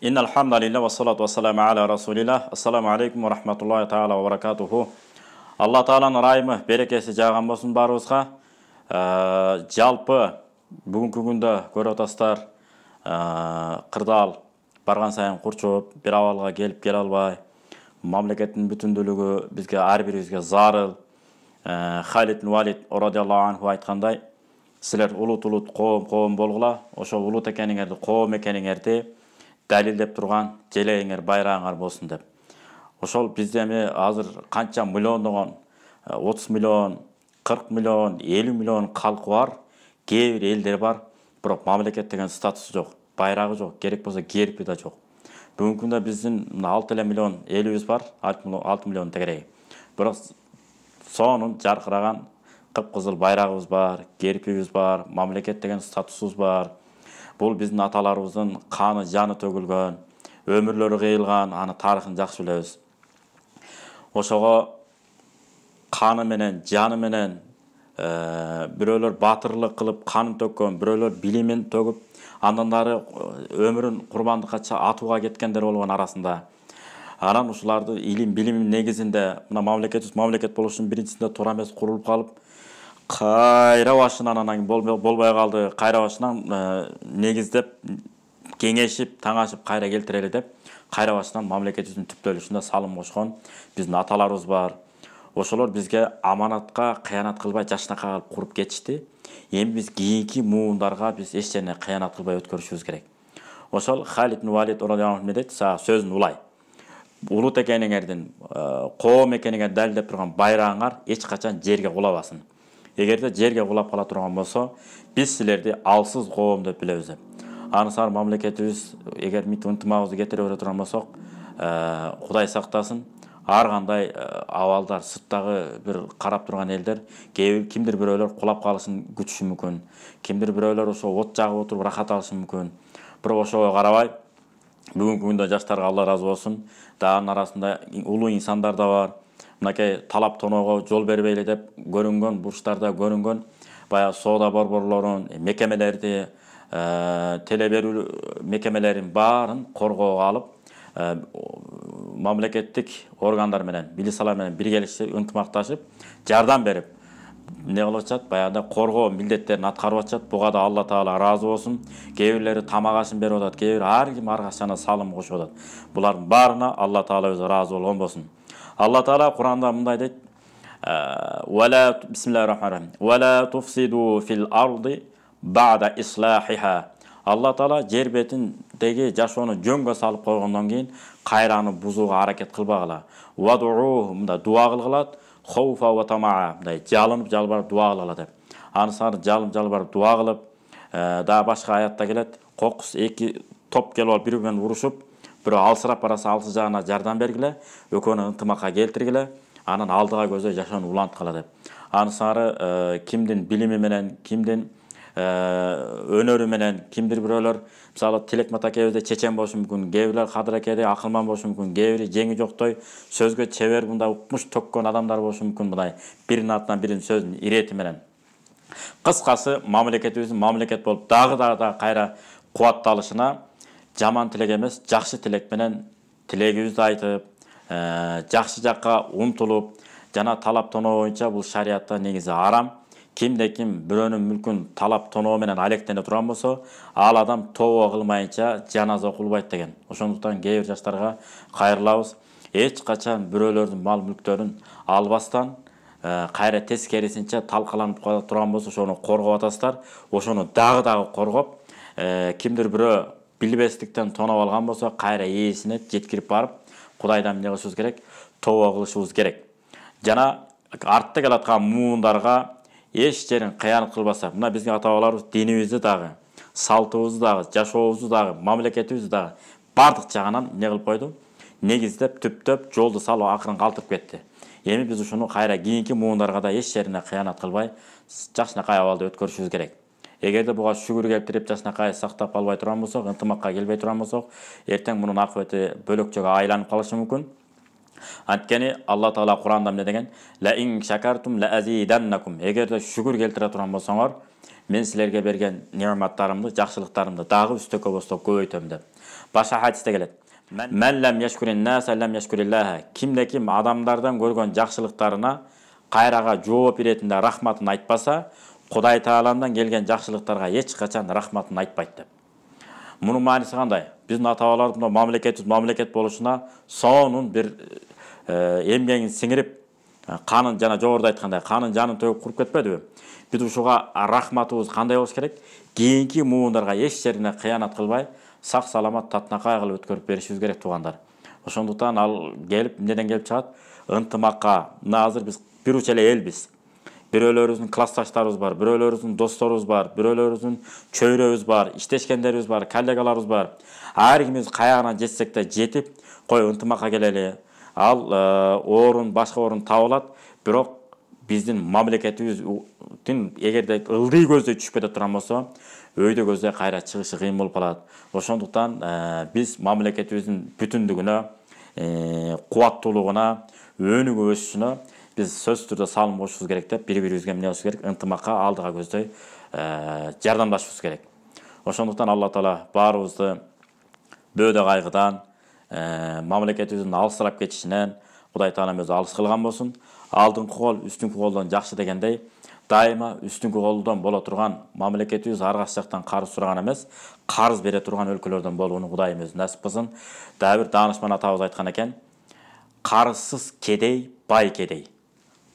Innal hamdalillah ve salatu ve selamu ala Rasulillah. Assalamu alaikum ve rahmatullahi taala ve barakatuhu. Allah Taala'nın райымы, берекесі жаған болсын барыбызға. Жалпы бүгінгі күнді көріп отырсыздар, қырдал барған сайын құрчып, бір авалға келіп келе албай, мамлекеттің бүтінділігі бізге әрбірімізге зарыл. Халид ибн Валид радиаллаху анху айтқандай, сілер ұлут қоғым болғыла, ошо ұлут екеніңерді, қоғым екеніңерді дәлелдеп тұрған желеңер байрағыңар болсын деп. Ошол бізде азыр қанша миллиондогон 30 миллион, 40 миллион, 50 миллион халқы бар, кейбір елдер бар, бирок мамлекет деген статусы жоқ, байрағы жоқ, керек болса герби да жоқ. Бүгінгі күнде біздің 6 миллион еліміз бар, 6 миллион тегерегі. Бирок сонун жарқыраған қып-қызыл байрағыбыз бар, гербибиз бар, мамлекет деген статусыбыз бар. Бұл біздің аталарыбыздың қаны, жаны төгілген, өмірлері қиылған, аны тарихын жақсы білеміз. Ошоға қаны менен, жаны менен біреулер батырлық қылып, қанын төккен, біреулер билимин төгіп, андандары өмірін құрбандыққа атуға кеткендер болған арасында. Анан ушуларды илим, билим негизинде, мына мамлекет болу үчүн биринчисинде туура эмес курулуп калып, кайра башынан анан болбой калды, кайра башынан негиздеп, кеңешип, таңашып кайра келтирели деп, кайра башынан мамлекетибиздин түптөлүшүндө салым кошкон биздин аталарыбыз бар. Ошолор бизге аманатка кыянат кылбай жашнакка калып куруп кетишти. Эми биз кийинки муундарга биз эч жерне кыянат кылбай өткөрүшүбүз керек. Ошол Халид ибн Валид радиаллаху анху дейт, сөзүн улай. Улут экениңердин, коом экениңерди далилдеп турган байрагыңар эч качан жерге кулабасын. Эгерде жерге кулап кала турган болсо, биз силерди алсыз коом деп билебиз деп. Анысар мамлекетибиз эгер ынтымагыбызды кетире бере турган болсок, Кудай сактасын, ар кандай абалдар, сырттагы бир карап турган элдер, кимдир бирөөлөр кулап калышын күтүшү мүмкүн. Кимдир бирөөлөр ошо от жагып отуруп рахат алышы мүмкүн. Бирок ошого карабай, бүгүнкү күндө жаштарга Алла разы болсун, дагы арасында улуу инсандар да бар. Мынакей талап тоноого жол бербейли деп көрүнгөн, бурчтарда көрүнгөн, баягы соода борборлорун, мекемелерди, теле берүү мекемелерин баарын коргоого алып, мамлекеттик органдар менен, билисалар менен биргелешип, ынтымакташып, жардам берип, не кылып атышат, баягы коргоо милдеттерин аткарып атышат. Буга да Алла Таала разы болсун. Кээ бирлери тамак ашын берип атат, кээ бири ар ким ар качан салым кошуп атат. Булардын баарына Алла Таала өзү разы болгон болсун. Allah Teala Kur'an'da mınday deyit. Bismillahirrahmanirrahim. وَلَا تُفْسِدُوا فِي الْأَرْضِ بَعْدَ إِصْلَاحِهَا. Allah Teala жер бетіндегі жашоону жөнгө салып койгондон кийин кайраны бузууга аракет кылбагыла. وَدُعُوهُ мындай дуа кылгылат. خَوْفًا وَطَمَعًا мындай жалынып жалбарып дуа кылгыла деп. Анысары жалынып жалбарып дуа кылып, да башка аятта келет. Кокус эки топ келип алып бири-бирин урушуп, бирөө алсырап бараса алсы жагына жардам бергиле, экөөнү ынтымакка келтиргиле, анан алдыга көздөй жашоону уланткыла деп. Анысары кимдин билими менен, кимдин өнөрү менен, кимдир бирөөлөр мисалы Тилек Матакебизде чечен болушу мүмкүн, кээ бирлер Кадыр Акеде акылман болушу мүмкүн, кээ бири жеңи жоктой сөзгө чебер мындай укмуш төккөн адамдар болушу мүмкүн, мындай биринин артынан биринин сөзүн ирети менен. Кыскасы, мамлекетибиздин мамлекет болуп дагы кайра кубатталышына жаман тилек эмес, жакшы тилек менен тилегибизди айтып, жакшы жакка умтулуп, жана талап тоноо боюнча бул шариатта негизи арам. Кимде ким бирөөнүн мүлкүн талап тоноо менен алектене турган болсо, ал адам тобо кылмайынча жаназа окулбайт деген. Ошондуктан кээ бир жаштарга кайрылабыз. Эч качан бирөөлөрдүн мал мүлктөрүн албастан, кайра тескерисинче талкаланып турган болсо, ошону коргоп атасыздар. Ошону дагы коргоп, кимдир бирөө билбестиктен тоноп алган болсо, кайра ээсине жеткирип барып, Кудайдан эмне кылышыбыз керек? Тобо кылышыбыз керек. Жана артта келаткан муундарга эч жерин кыянат кылбаса, мына биздин ата-бабаларыбыз динибизди дагы, салтыбызды дагы, жашообузду дагы, мамлекетибизди дагы бардык жагынан эмне кылып койду? Негиздеп, түптөп, жолду салып акырын калтырып кетти. Эми биз ушуну кайра кийинки муундарга да эч жерине кыянат кылбай, жакшынакай абалда өткөрүшүбүз керек. Эгерде буга шүгүр келтирип жакшынакай сактап албай турган болсок, ынтымакка келбей турган болсок, эртең мунун акыбети бөлөкчөгө айланып калышы мүмкүн. Анткени Алла Таала Кур'анда эмне деген? Ла ин шакартум ла азиданнакум. Эгерде шүгүр келтире турган болсоңор, мен силерге берген нематтарымды, жакшылыктарымды дагы үстөккө бостоп көбөйтөм деп. Başka hadiste gelет. Men lem yeşkurin nase lem yeşkurillaha. Kimde kim adamlardan görgön жақшылықтарына кайрага жооп иретинде рахматын айтпаса, Құдай Тағаладан келген жақшылықтарға еш қачан рахматын айтпайды деп. Мұның мағынасы қандай? Біздің ата-бабалардың мемлекет болушуна сонун бир эмгегин сиңирип, канын жана жогоруда айткандай, канын жанын төгүп куруп кетпедиби? Биз ушуга рахматыбыз кандай болуш керек? Кийинки муундарга эч жерине кыянат кылбай, сак саламат татынакай кылып өткөрүп беришибиз керек туугандар. Ошондуктан ал келип, эмнеден келип чыгат? Ынтымакка. Мына азыр биз бир уч эле элбиз. Бирөөлөрүбүздүн классташтарыбыз бар, бирөөлөрүбүздүн досторубуз бар, бирөөлөрүбүздүн чөйрөбүз бар, иштешкендерибиз бар, коллегаларыбыз бар. Ар кимибиз каягына жетсек да жетип, кой ынтымакка келели. Ал орун, башка орун табылат, бирок биздин мамлекетибиздин эгерде ылдый көздөй түшүп кете турган болсо, өйдө көздөй кайра чыгышы кыйын болуп калат. Ошондуктан биз мамлекетибиздин бүтүндүгүнө, кубаттуулугуна, өнүгүп өсүшүнө biz söz türde salım koşuşuz gerek de bir-birimizge emne oluşuz gerek, ынтымакка алдыга көздөй жардамдашыбыз керек. Ошондуктан Алла Таала баарыбызды бөөдө кайгыдан, мамлекетибиздин алысырап кетишинен Кудай Таалам өзү алыс кылган болсун. Алдыңкы кол үстүнкү колдон жакшы дегендей, дайыма үстүнкү колдон боло турган мамлекетибиз ар кайсы жактан карыз сураган эмес, карыз бере турган өлкөлөрдөн болууну Кудайым өзү насип кылсын. Дагы бир даанышман атабыз айткан экен, карызсыз кедей, бай кедей.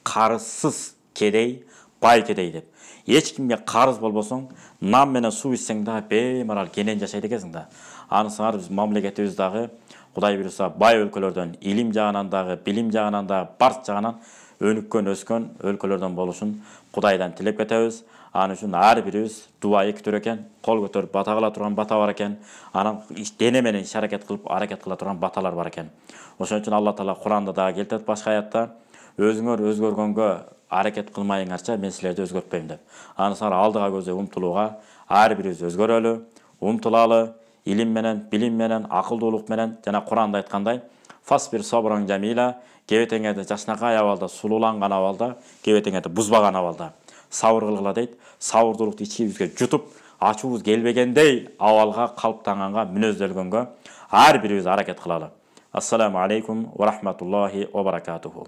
Карызсыз кедей, бай кедей деп. Эч кимге карыз болбосоң, нам менен суу ичсең да беймарал кенен жашайт экенсиң да. Анысыңар биз мамлекетибиз дагы Кудай буйруса бай өлкөлөрдөн, илим жагынан дагы, билим жагынан дагы, барч жагынан өнүккөн, өскөн өлкөлөрдөн болушун Кудайдан тилеп кетебиз. Аны үчүн ар бирибиз дуа эктир экен, кол көтөрүп бата кыла турган бата бар экен, анан дене менен иш аракет кылып аракет кыла турган баталар бар экен. Ошон үчүн Алла Таала Куранда дагы келтирет башка аятта, өзүңөр өзгөргөнгө аракет кылмайыңарча мен силерди өзгөртпөйм деп. Анысыңар алдыга көздөй умтулууга ар бирибиз өзгөрөлү, умтулалы, илим менен, билим менен, акылдуулук менен жана Куранда айткандай, фасбир сабран жамила, кебетеңерде жашнакай абалда, сулууланган абалда, кебетеңерде бузбаган абалда сабыр кылгыла дейт. Сабырдуулукту ичибизге жутуп, ачуубуз келбегендей абалга, калыптанганга, мүнөздөлгөнгө ар бирибиз аракет кылалы. Ассаламу алейкум ва рахматуллахи ва баракатуху.